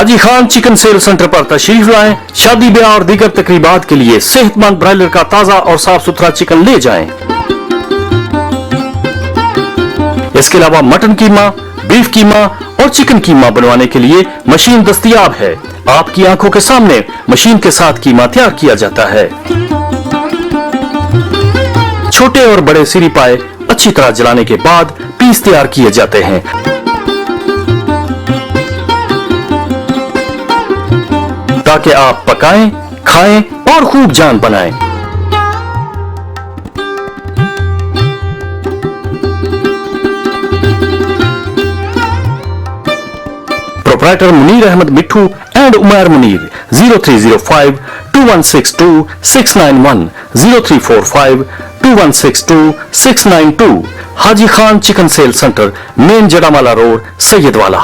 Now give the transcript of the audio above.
हाजी Khan chicken sale centre पर तशरीफ लाएं। शादी ब्याह और दीगर तकरीबात के लिए सेहतमंद ब्रायलर का ताजा और साफ सुथरा चिकन ले जाएं। इसके अलावा मटन कीमा, बीफ कीमा और चिकन कीमा बनवाने के लिए मशीन दस्तयाब है। आपकी आंखों के सामने मशीन के साथ कीमा तैयार किया जाता है। छोटे और बड़े सिरी पाए अच्छी तरह जलाने के बाद पीस तैयार किए जाते हैं। ताकि आप पकाएं, खाएं और खूब जान बनाएं। Proprietor Munir Ahmed Mithu and Umar Munir 0305 2162 691 0345 2162 692 Haji Khan chicken sale centre, main Jaramala road, सैयदवाला।